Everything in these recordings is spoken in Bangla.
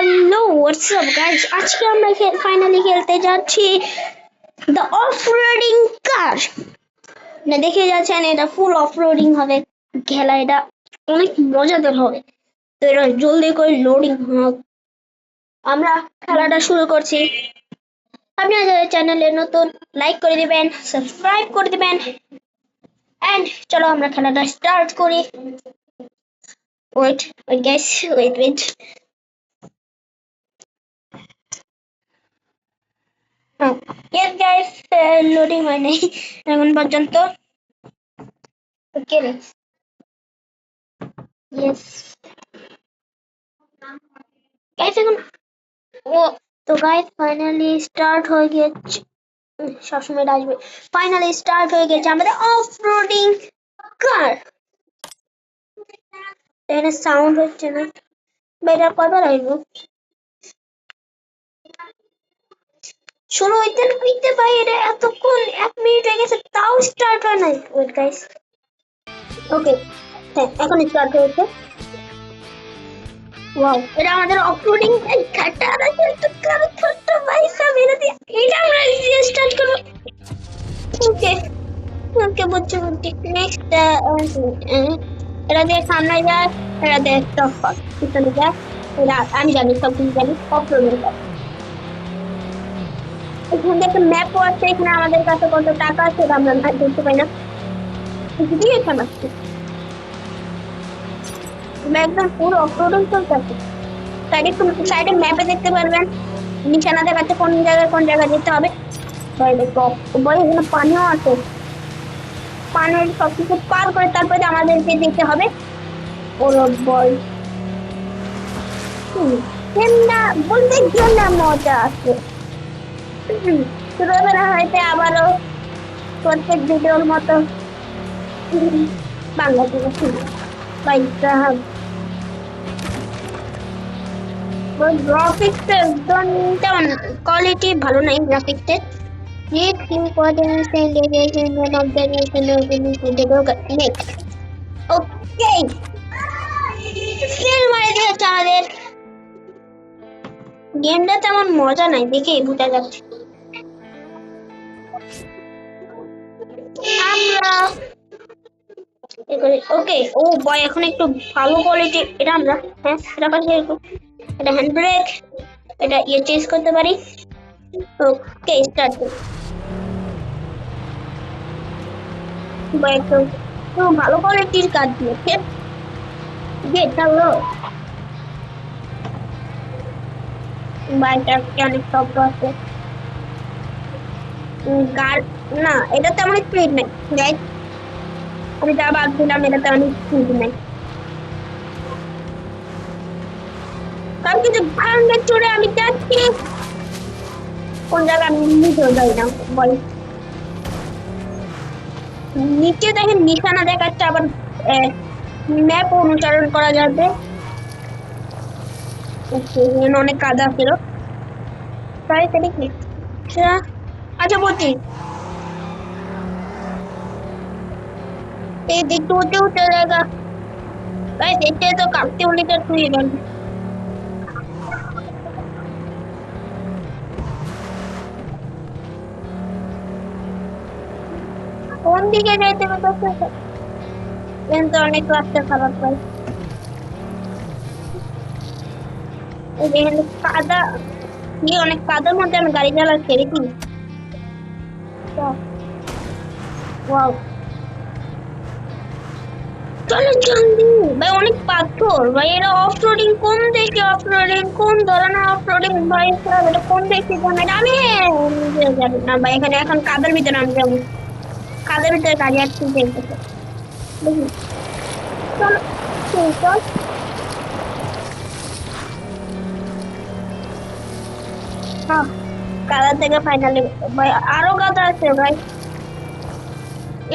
হ্যালো হোয়াটসঅ্যাপ গাইস, আজকে আমরা ফাইনালি খেলতে যাচ্ছি দ্য অফরোডিং কার। না দেখে যাচ্ছেন, এটা ফুল অফরোডিং হবে খেলা, এটা অনেক মজাদার হবে। তো এটা জলদি করে লোডিং হোক, আমরা খেলাটা শুরু করছি। আপনি আমাদের চ্যানেলে নতুন, লাইক করে দিবেন, সাবস্ক্রাইব করে দিবেন, এন্ড চলো আমরা খেলাটা স্টার্ট করি। Wait wait guys, wait. Yes guys, loading হয় নাই এখন পর্যন্ত। ওকে ইয়েস গাইস, এখন ও তো গাইস ফাইনালি স্টার্ট হয়ে গেছে। সবসময় আসবে, ফাইনালি স্টার্ট হয়ে গেছে আমাদের অফ রোডিং কার। এখানে সাউন্ড হচ্ছে না, বেটা কয়বার আসবো? শুরু হইতে ভাই, এটা এতক্ষণ 1 মিনিট হয়ে গেছে তাও স্টার্ট হয় নাই। ওয়েট গাইস, ওকে হ্যাঁ এখন স্টার্ট হয়েছে। ওয়াও, এটা আমাদের অফরোডিং ঘাটা আছে তো কার ছোট ভাই সব এটা আমরা স্টার্ট করব। ওকে ওকে বুঝছি। নেক্সট এটা দিয়ে সামনে যায়, এটা দিয়ে স্টপ কর, পিছনে যায়। এটা আমি জানি, সব কিছু জানি। অফরোডিং কর, এখানে একটা ম্যাপও আছে। এখানে আমাদের কাছে কত টাকা আছে এটা আমরা দেখতে পাই না, দিয়ে এখানে একদম পুরো অফরোডিং চলতেছে। সাইডে ম্যাপে দেখতে পারবেন নিশানা দেখাচ্ছে কোন জায়গায় যেতে হবে। এখানে পানিও আছে, পানির সবকিছু পার করে তারপরে আমাদেরকে যেতে হবে। ওরা বল বলতে জন্য মজা আছে। ছোটবেলা হয়তো আবারও প্রত্যেক ভিডিওর মতো বাংলা থেকে শুনি গ্রাফিক্সটা একদম তেমন কোয়ালিটি ভালো নাই গ্রাফিক্সের। ওকে ফেল মারে দিয়েছে আমাদের। গেমটা তেমন মজা নাই দেখেই বোঝা যাচ্ছে। আমরা ওকে ও বয়, এখন একটু ভালো কোয়ালিটি এটা আমরা, হ্যাঁ এটা পাশে এটা হ্যান্ড ব্রেক, এটা চেঞ্জ করতে পারি। ওকে স্টার্ট করি। তো ভালো কোয়ালিটির কাজ দিয়েছে। চলো বাইকটা অনেক শব্দ আছে। না এটা তেমন স্পিড নেই গাইস, আমি যা ভাবছিলাম এটা তেমন স্পিড নেই। কারণ কিন্তু ভাঙে চড়ে আমি যাচ্ছি কোন জায়গায়, আমি নিজেও যাই না বল। নিচে দেখেন নিশানা দেখাচ্ছে, আবার ম্যাপ অনুসরণ করা যাবে। অনেক কাদা ছিল তাই দেখি। আচ্ছা বলছি এই দিকটা উঠে জায়গা গাইস, এটা তো কাটতে হলে তো তুই গেল। কোন দিকে যাইতে হবে? কিন্তু অনেক রাস্তা খারাপ ভাই, এখানে কাদা অনেক কাদার মধ্যে আমি গাড়ি চালাচ্ছি দেখি। ওয়াও চলো জলদি ভাই, অনেক পাথর ভাই। এটা অফরোডিং কোন দেখে, অফরোডিং কোন ধরনের অফরোডিং ভাই স্যার, এটা কোন দেখে জানেন? আমি জানি না ভাই। এখানে এখন কাদার ভিতরে আমি যাবো, কাদার ভিতরে গাড়ি আসতে দেখতেছে দেখি। চলো চল কাদা থেকে ফাইনালি ভাই, আরো কাদা আছে ভাই।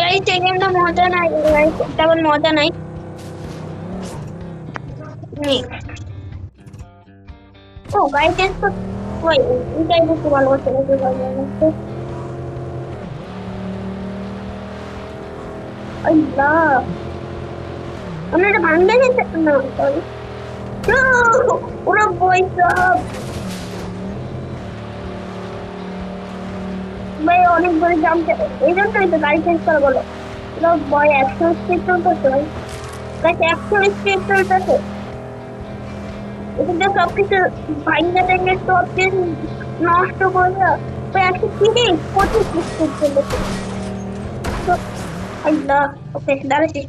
এই গেমটা মজা নাই ভাই, তেমন মজা নাই। ও গাড়ি চেঞ্জ তো ওই এটাই বুঝতে ভালো করতে লাগে। আমরা এটা ভাঙবে না, সরি ওরা বইটা ভাই অনেক বড় জাম্প, এই জন্যই তো গাড়ি চেঞ্জ করা বলো। বয় 100 স্পিড চলতেছে ভাই, গাছ 100 স্পিড চলতেছে। এটা সবকিছু ভাইঙ্গা টাইমে সবকিছু নষ্ট করে ওই 130 স্পিড চলতেছে। আল্লাহ, ওকে দাঁড়াচ্ছি।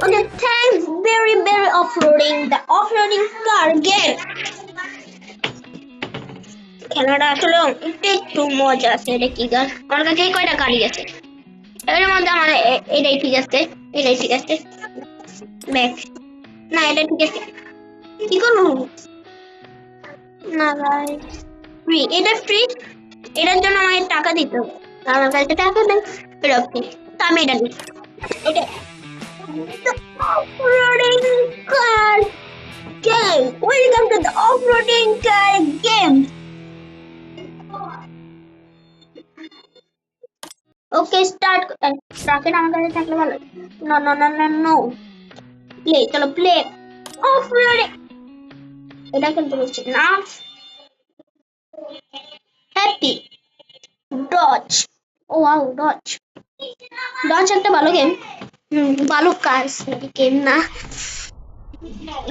Okay, thanks very off-roading the off-roading car game. খেলাটা আসলে একটু মজা আছে। এটা কি গাছ? আমার কাছে কয়টা গাড়ি আছে, এর মধ্যে আমার এটাই ঠিক আছে, এটাই ঠিক আছে। ব্যাক না, এটা ঠিক আছে। কি করবো না ভাই, ফ্রি, এটা ফ্রি, এটার জন্য আমাকে টাকা দিতে হবে। আমার কাছে টাকা নেই, এটা ফ্রি, তা আমি এটা দিই। এটা the off-roading car game. Welcome to the off-roading car game. Okay, start. Rocket আমার কাছে থাকলে ভালো। No. Play, চলো play. Off-roading. এটা খেলতে বলছি না। Happy. Dodge. Oh wow, Dodge. Dodge একটা ভালো গেম। ভালো কাজ গেম না।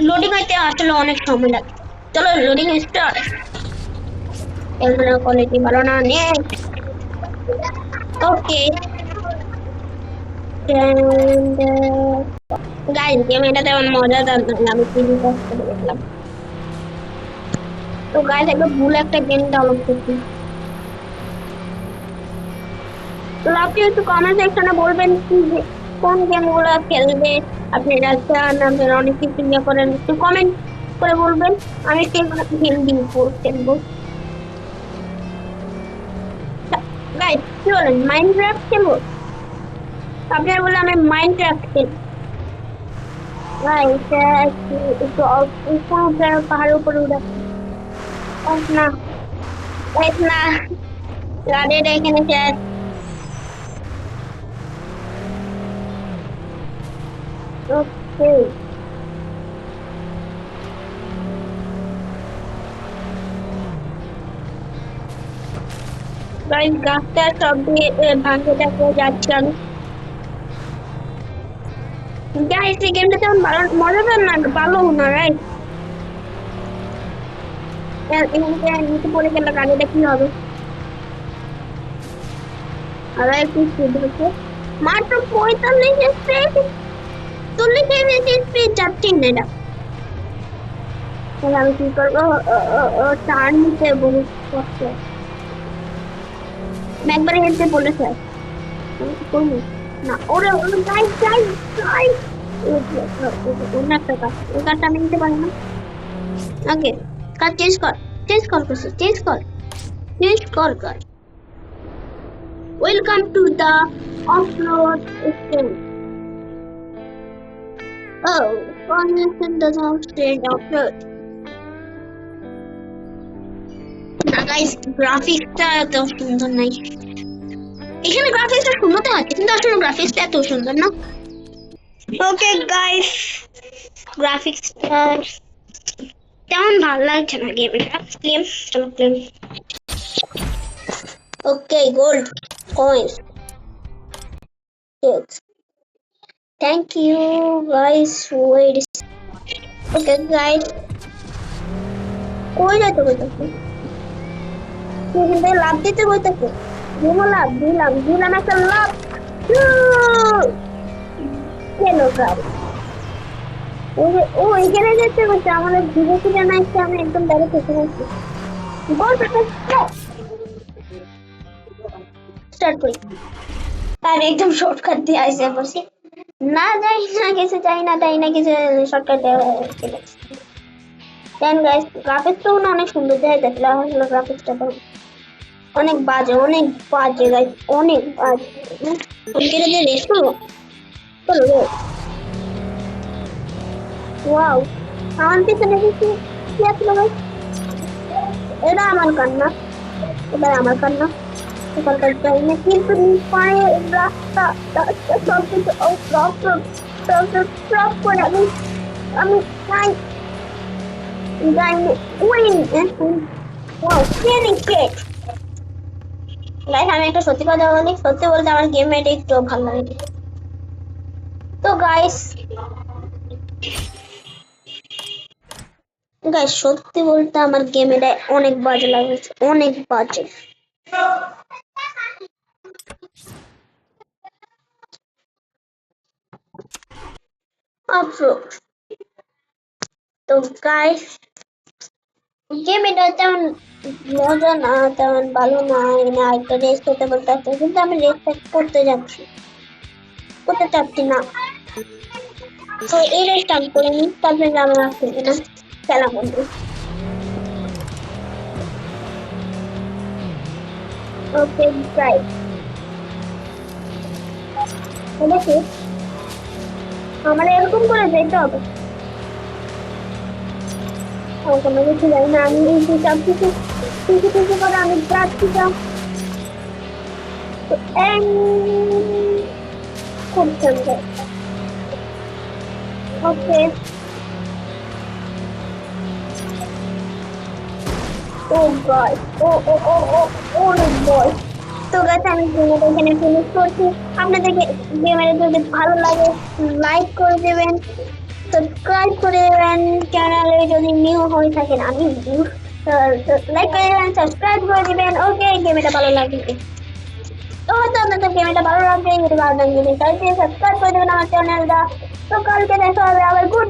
লোডিং হইতে আসলে অনেক সময় লাগে। চলো লোডিং স্টার্ট। ক্যামেরা কোয়ালিটি ভালো না নিয়ে। ওকে গাইস, গেম এটা তেমন মজাদার না, আমি টিভি করতে দেখলাম। তো গাইস একটা ভুল একটা গেম ডাউনলোড করছি। তো আপনি একটু কমেন্ট সেকশনে বলবেন কি যে কোন গেমগুলো খেলবে আপনারা চান, আপনারা অনেক কিছু ইয়ে করেন, একটু কমেন্ট করে বলবেন, আমি সেই গেম দিয়ে খেলবো। গাইস কি বলেন, মাইনক্রাফট খেলবো? আপনারা বলে আমি মাইনক্রাফট খেলবো। গাইস একটু উপরে পাহাড়ের উপরে উঠে না, গাইস না, গাড়িটা এখানে শেষ। ওকে গাইস, গাছটা সব দিয়ে ভাঙতে থাকতে যাচ্ছি আমি। গাইস এই গেমটা তেমন ভালো মজাদার না, ভালো না রাইট। নিচে পড়ে গেলে গাড়িটা কি হবে? আর একটু স্পিড হচ্ছে মাত্র 45 স্পিড, 40 স্পিড যাচ্ছি না এটা। তাহলে আমি কি করবো? টার্ন নিতে বলি করতে, একবারে হেলতে বলেছে করবো না। ওরে গাইস গাইস গাইস, অন্য একটা কাজ, ওই কাজটা আমি নিতে পারি না। ওকে কাজ চেঞ্জ কর, চেঞ্জ কর কাজ। Welcome to the off-road game. Oh, Formation does not stand off-road. না গাইস, গ্রাফিক্সটা এত সুন্দর নাই। এখানে গ্রাফিক্সটা সুন্দর তো আছে, কিন্তু আসলে গ্রাফিক্সটা এত সুন্দর না। ওকে গাইস, গ্রাফিক্সটা তেমন ভালো লাগছে না গেমটা। চলো game. Okay gold coin, thank you guys. Wait, okay guys, কই যাইতে বলতেছে? কিন্তু লাভ দিতে বলতেছে। দিলাম একটা লাভ। কেন গাড়ি ও এখানে যেতে বলছে, আমাদের ধীরে ধীরে না এসে আমি একদম ডাইরেক্ট এখানে আসছি। স্টার্ট করি আর একদম শর্টকাট দিয়ে আসে বসে। না যাই না কিছু শর্টকাট দেন গাইস। গ্রাফিক্সটা অনেক সুন্দর দেখা যাচ্ছে, আসলে গ্রাফিক্সটা তো অনেক বাজে গাইস, অনেক বাজে। ওইখানে যে রেস করবো, চলো ওয়াও, আমার পিছনে কি আসলো গাইস? এটা আমার কান্না, এখানকার যাই না, কিন্তু পায়ে রাস্তা সব কিছু করে আমি আমি চাই উইন ওয়াও ফিনিশ গাইস আমি একটা সত্যি কথা বলি সত্যি বলতে আমার গেম এটা একটু ভালো লাগে তো গাইস গাইস সত্যি বলতে আমার গেম এটা অনেক বাজে লাগছে অনেক বাজে আফসোস তো গাইস গেম এটা তেমন মজা না তেমন ভালো না এনে আরেকটা রেস করতে বলতে আছে কিন্তু আমি রেস করতে যাচ্ছি করতে চাচ্ছি না তো এই রেসটা আমি করে নিই তারপরে আমি আসছি না খেলা করবো ওকে ট্রাই দেখি আমার এরকম করে যেতে হবে কোনো কিছু জানি না আমি সব কিছু কিছু কিছু করে আমি যাচ্ছি খুব সুন্দর ওকে ও গড ও বয় তো গাইস আমি ভিডিওটা এখানে ফিনিশ করছি আপনাদেরকে গেমের যদি ভালো লাগে লাইক করে দেবেন সাবস্ক্রাইব করে দেবেন চ্যানেলে যদি নিউ হয়ে থাকেন আমি নিউ লাইক করে দেবেন সাবস্ক্রাইব করে দেবেন ওকে গেমটা ভালো লাগবে তো হয়তো আপনাদের গেমটা ভালো লাগবে যদি ভালো লাগে তাহলে সাবস্ক্রাইব করে দেবেন আমার চ্যানেলটা তো কালকে দেখা হবে আবার গুড